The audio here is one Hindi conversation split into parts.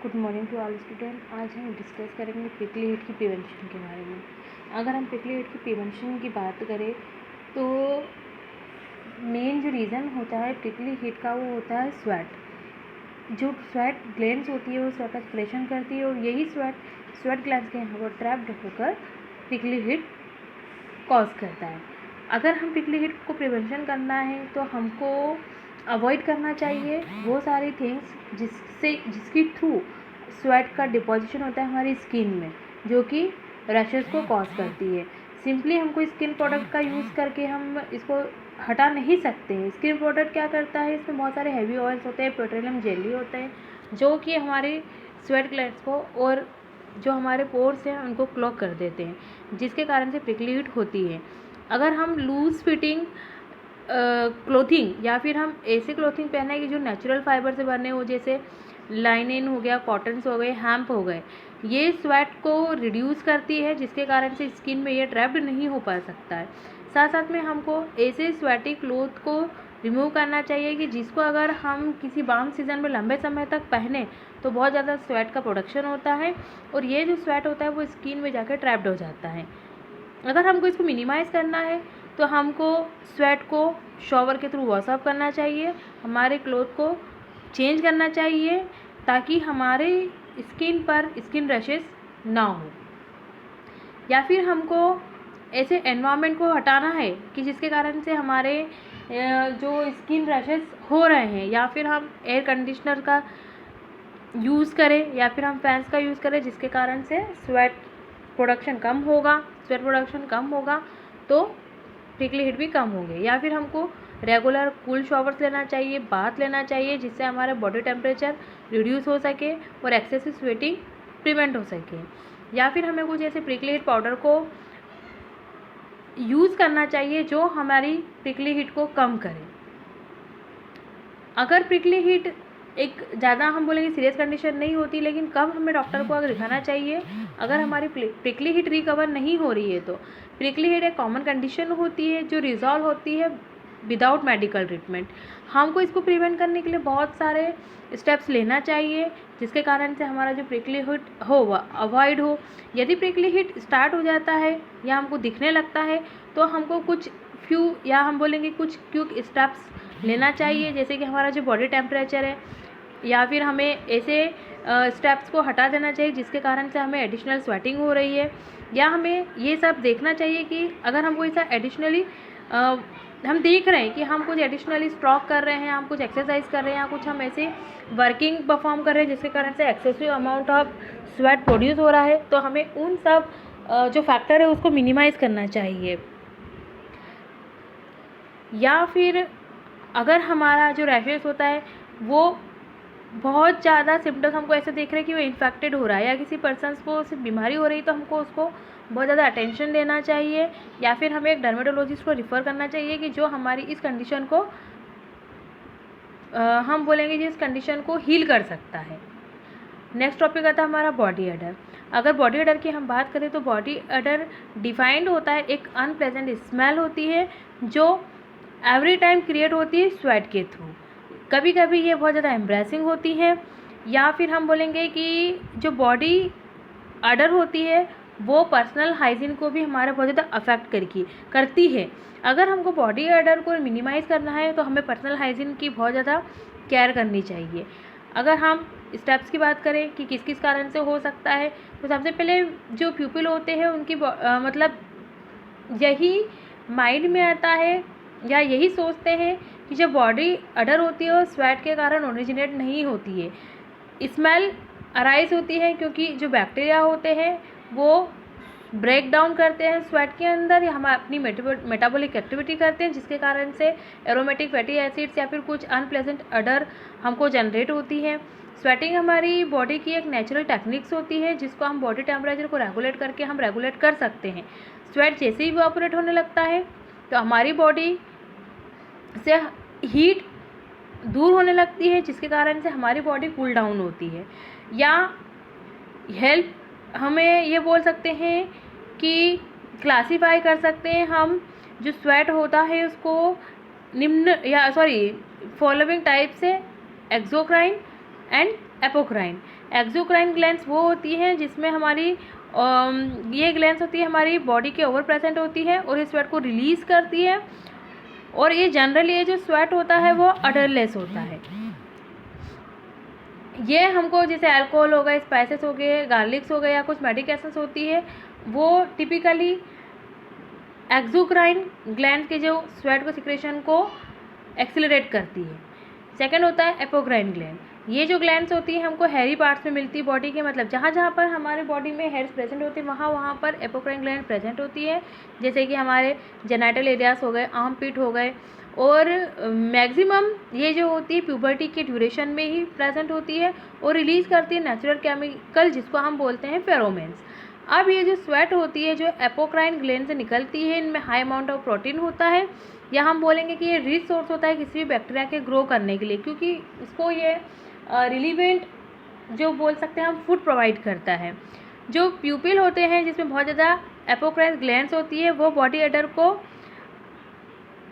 Good morning to all student. आज हम डिस्कस करेंगे प्रिकली हीट की प्रिवेंशन के बारे में। अगर हम प्रिकली हीट की प्रिवेंशन की बात करें तो मेन जो रीज़न होता है प्रिकली हीट का वो होता है स्वेट। जो स्वेट ग्लैंड्स होती है वो स्वेट का सिक्रेशन करती है और यही स्वेट ग्लैंड्स के यहाँ पर ट्रैप्ड होकर प्रिकली हीट कॉज करता है। अगर हम प्रिकली हीट को प्रिवेंशन करना है तो हमको अवॉइड करना चाहिए वो सारी थिंग्स जिसकी थ्रू स्वेट का डिपॉजिशन होता है हमारी स्किन में, जो कि रैशेस को कॉज करती है। सिंपली हमको स्किन प्रोडक्ट का यूज़ करके हम इसको हटा नहीं सकते हैं। स्किन प्रोडक्ट क्या करता है, इसमें बहुत सारे हैवी ऑयल्स होते हैं, पेट्रोलियम जेली होते हैं, जो कि हमारे स्वेट ग्लैंड्स को और जो हमारे पोर्स हैं उनको क्लॉग कर देते हैं, जिसके कारण से प्रिकली हीट होती है। अगर हम लूज़ फिटिंग क्लोथिंग या फिर हम ऐसे क्लोथिंग पहने कि जो नेचुरल फाइबर से बने हो, जैसे लाइनिन हो गया, कॉटन्स हो गए, हैम्प हो गए, ये स्वेट को रिड्यूस करती है, जिसके कारण से स्किन में ये ट्रैप्ड नहीं हो पा सकता है। साथ साथ में हमको ऐसे स्वेटी क्लोथ को रिमूव करना चाहिए कि जिसको अगर हम किसी वार्म सीज़न में लंबे समय तक पहने तो बहुत ज़्यादा स्वेट का प्रोडक्शन होता है और ये जो स्वेट होता है वो स्किन में जाकर ट्रैप्ड हो जाता है। अगर हमको इसको मिनिमाइज़ करना है तो हमको स्वेट को शॉवर के थ्रू वॉश ऑफ करना चाहिए, हमारे क्लोथ को चेंज करना चाहिए ताकि हमारे स्किन पर स्किन रैशेस ना हो। या फिर हमको ऐसे एनवायरनमेंट को हटाना है कि जिसके कारण से हमारे जो स्किन रैशेस हो रहे हैं, या फिर हम एयर कंडीशनर का यूज़ करें या फिर हम फैंस का यूज़ करें, जिसके कारण से स्वेट प्रोडक्शन कम होगा तो प्रिकली हीट भी कम होंगे। या फिर हमको रेगुलर कूल शॉवर्स लेना चाहिए, बाथ लेना चाहिए, जिससे हमारा बॉडी टेम्परेचर रिड्यूस हो सके और एक्सेसिव स्वेटिंग प्रिवेंट हो सके। या फिर हमें कुछ ऐसे प्रिकली हीट पाउडर को यूज़ करना चाहिए जो हमारी प्रिकली हीट को कम करे। अगर प्रिकली हीट एक ज़्यादा हम बोलेंगे सीरियस कंडीशन नहीं होती, लेकिन कब हमें डॉक्टर को अगर दिखाना चाहिए अगर हमारी प्रिकली हीट रिकवर नहीं हो रही है तो। प्रिकली हीट एक कॉमन कंडीशन होती है जो रिजॉल्व होती है विदाउट मेडिकल ट्रीटमेंट। हमको इसको प्रिवेंट करने के लिए बहुत सारे स्टेप्स लेना चाहिए, जिसके कारण से हमारा जो प्रिकली हीट हो वह अवॉइड हो। यदि प्रिकली हीट स्टार्ट हो जाता है या हमको दिखने लगता है तो हमको कुछ कुछ क्विक स्टेप्स लेना चाहिए, जैसे कि हमारा जो बॉडी टेम्परेचर है, या फिर हमें ऐसे स्टेप्स को हटा देना चाहिए जिसके कारण से हमें एडिशनल स्वेटिंग हो रही है। या हमें ये सब देखना चाहिए कि अगर हम कोई सा एडिशनली हम देख रहे हैं कि हम कुछ एडिशनली स्ट्रोक कर रहे हैं, हम कुछ एक्सरसाइज कर रहे हैं, या कुछ हम ऐसे वर्किंग परफॉर्म कर रहे हैं जिसके कारण से excessive amount of sweat produce हो रहा है, तो हमें उन सब जो फैक्टर है उसको मिनिमाइज़ करना चाहिए। या फिर अगर हमारा जो रैशेस होता है वो बहुत ज़्यादा सिम्टम्स हमको ऐसे देख रहे हैं कि वो इन्फेक्टेड हो रहा है या किसी पर्सन को सिर्फ बीमारी हो रही है, तो हमको उसको बहुत ज़्यादा अटेंशन देना चाहिए, या फिर हमें एक डर्मेटोलॉजिस्ट को रिफ़र करना चाहिए कि जो हमारी इस कंडीशन को हम बोलेंगे जिस कंडीशन को हील कर सकता है। नेक्स्ट टॉपिक आता है हमारा बॉडी अडर। अगर बॉडी अडर की हम बात करें तो बॉडी अडर डिफाइंड होता है एक अनप्लेजेंट स्मेल होती है जो एवरी टाइम क्रिएट होती है स्वेट के थ्रू। कभी कभी ये बहुत ज़्यादा एम्ब्रेसिंग होती है, या फिर हम बोलेंगे कि जो बॉडी अडर होती है वो पर्सनल हाइजीन को भी हमारा बहुत ज़्यादा अफेक्ट करती है। अगर हमको बॉडी अडर को मिनिमाइज़ करना है तो हमें पर्सनल हाइजीन की बहुत ज़्यादा केयर करनी चाहिए। अगर हम स्टेप्स की बात करें कि किस किस कारण से हो सकता है, तो सबसे पहले जो प्यूपिल होते हैं उनकी मतलब यही माइंड में आता है या यही सोचते हैं कि जब बॉडी अडर होती है वो स्वेट के कारण ओरिजिनेट नहीं होती है, स्मेल अराइज होती है क्योंकि जो बैक्टीरिया होते हैं वो ब्रेक डाउन करते हैं स्वेट के अंदर, या हम अपनी मेटाबॉलिक एक्टिविटी करते हैं, जिसके कारण से एरोमेटिक फैटी एसिड्स या फिर कुछ अनप्लेजेंट अडर हमको जनरेट होती है। स्वेटिंग हमारी बॉडी की एक नेचुरल टेक्निक्स होती है जिसको हम बॉडी टेम्परेचर को रेगुलेट करके हम रेगुलेट कर सकते हैं। स्वेट जैसे ही इवैपोरेट होने लगता है तो हमारी बॉडी से हीट दूर होने लगती है, जिसके कारण से हमारी बॉडी कूल डाउन होती है। या हेल्प हमें ये बोल सकते हैं कि क्लासीफाई कर सकते हैं हम जो स्वेट होता है उसको फॉलोइंग टाइप से exocrine and apocrine. Exocrine glands वो होती हैं जिसमें हमारी ये ग्लैंड्स होती है हमारी बॉडी के ओवर प्रेजेंट होती है और इस स्वेट को रिलीज़ करती है। और ये जनरली ये जो स्वेट होता है वो अडरलेस होता है। ये हमको जैसे अल्कोहल हो गए, स्पाइसेस हो गए, गार्लिक्स हो गए या कुछ मेडिकेशंस होती है वो टिपिकली एक्सोक्राइन ग्लैंड के जो स्वेट को सिक्रेशन को एक्सिलरेट करती है। सेकंड होता है एपोक्राइन ग्लैंड। ये जो ग्लैंड्स होती है हमको हेयरी पार्ट्स में मिलती है बॉडी के, मतलब जहाँ जहाँ पर हमारे बॉडी में हेयर्स प्रेजेंट होते हैं वहाँ पर एपोक्राइन ग्लैंड प्रेजेंट होती है। जैसे कि हमारे जेनाइटल एरियाज हो गए, आर्म पिट हो गए, और मैक्सिमम ये जो होती है प्यूबर्टी के ड्यूरेशन में ही प्रेजेंट होती है और रिलीज़ करती है नेचुरल केमिकल जिसको हम बोलते हैं फेरोमेन्स। अब ये जो स्वेट होती है जो एपोक्राइन ग्लैंड से निकलती है, इनमें हाई अमाउंट ऑफ प्रोटीन होता है, या हम बोलेंगे कि ये रिच सोर्स होता है किसी भी बैक्टीरिया के ग्रो करने के लिए, क्योंकि उसको ये रिलीवेंट जो बोल सकते हैं हम फूड प्रोवाइड करता है। जो प्यूपिल होते हैं जिसमें बहुत ज़्यादा एपोक्राइन ग्लैंड्स होती है वो बॉडी अडर को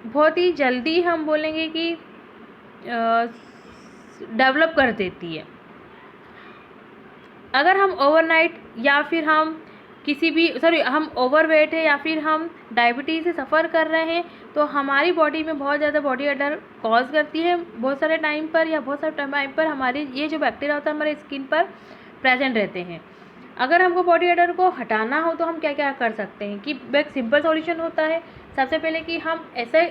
बहुत ही जल्दी हम बोलेंगे कि डेवलप कर देती है। अगर हम ओवरनाइट या फिर हम हम ओवरवेट है या फिर हम डायबिटीज़ से सफ़र कर रहे हैं तो हमारी बॉडी में बहुत ज़्यादा बॉडी अडर कॉज करती है। बहुत सारे टाइम पर या बहुत सारे टाइम पर हमारी ये जो बैक्टीरिया होता है हमारे स्किन पर प्रेजेंट रहते हैं। अगर हमको बॉडी अडर को हटाना हो तो हम क्या क्या कर सकते हैं कि एक सिंपल सॉल्यूशन होता है। सबसे पहले कि हम ऐसे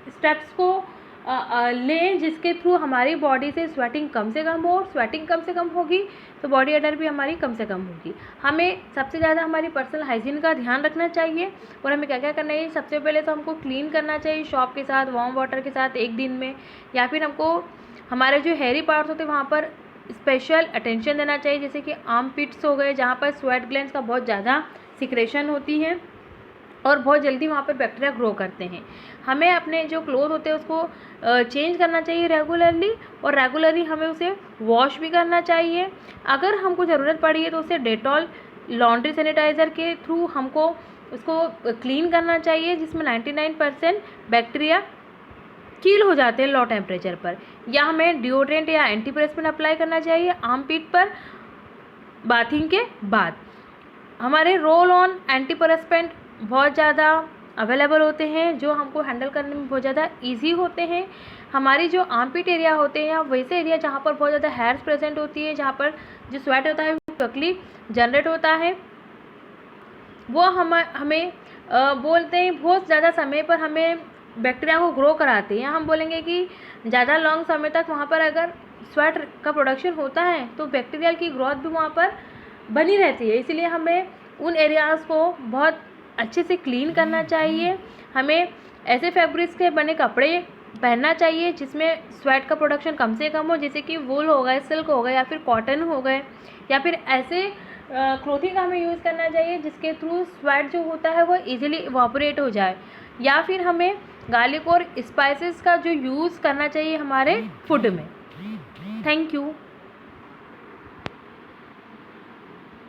स्टेप्स को लें जिसके थ्रू हमारी बॉडी से स्वेटिंग कम से कम हो। स्वेटिंग कम से कम होगी तो बॉडी अडर भी हमारी कम से कम होगी। हमें सबसे ज़्यादा हमारी पर्सनल हाइजीन का ध्यान रखना चाहिए। और हमें क्या क्या करना चाहिए, सबसे पहले तो हमको क्लीन करना चाहिए शॉप के साथ, वार्म वाटर के साथ एक दिन में, या फिर हमको हमारे जो हेयरी पार्ट्स होते हैं वहाँ पर स्पेशल अटेंशन देना चाहिए। जैसे कि आर्म पिट्स हो गए जहाँ पर स्वेट ग्लैंड्स का बहुत ज़्यादा सिक्रेशन होती है और बहुत जल्दी वहाँ पर बैक्टीरिया ग्रो करते हैं। हमें अपने जो क्लोथ होते हैं उसको चेंज करना चाहिए रेगुलरली, और रेगुलरली हमें उसे वॉश भी करना चाहिए। अगर हमको ज़रूरत पड़ी है तो उसे डेटॉल लॉन्ड्री सैनिटाइज़र के थ्रू हमको उसको क्लीन करना चाहिए, जिसमें 99% बैक्टीरिया किल हो जाते हैं लो टेम्परेचर पर। या हमें डिओड्रेंट या एंटीपरेस्पिरेंट अप्लाई करना चाहिए आर्म पिट पर बाथिंग के बाद। हमारे रोल ऑन एंटीपरेस्पिरेंट बहुत ज़्यादा अवेलेबल होते हैं जो हमको हैंडल करने में बहुत ज़्यादा इजी होते हैं। हमारी जो आर्मपिट एरिया होते हैं या वैसे एरिया जहाँ पर बहुत ज़्यादा हेयर्स प्रेजेंट होती है, जहाँ पर जो स्वेट होता है क्विकली जनरेट होता है, वो हमें बोलते हैं बहुत ज़्यादा समय पर हमें बैक्टीरिया को ग्रो कराते हैं। या हम बोलेंगे कि ज़्यादा लॉन्ग समय तक वहाँ पर अगर स्वेट का प्रोडक्शन होता है तो बैक्टीरिया की ग्रोथ भी वहाँ पर बनी रहती है। इसीलिए हमें उन एरियाज़ को बहुत अच्छे से क्लीन करना चाहिए। हमें ऐसे फैब्रिक्स के बने कपड़े पहनना चाहिए जिसमें स्वेट का प्रोडक्शन कम से कम हो, जैसे कि वूल हो गए, सिल्क हो गए या फिर कॉटन हो गए, या फिर ऐसे क्लोथिंग का हमें यूज़ करना चाहिए जिसके थ्रू स्वेट जो होता है वो इजीली इवापोरेट हो जाए। या फिर हमें गार्लिक और स्पाइसेस का जो यूज़ करना चाहिए हमारे फूड में। Thank you.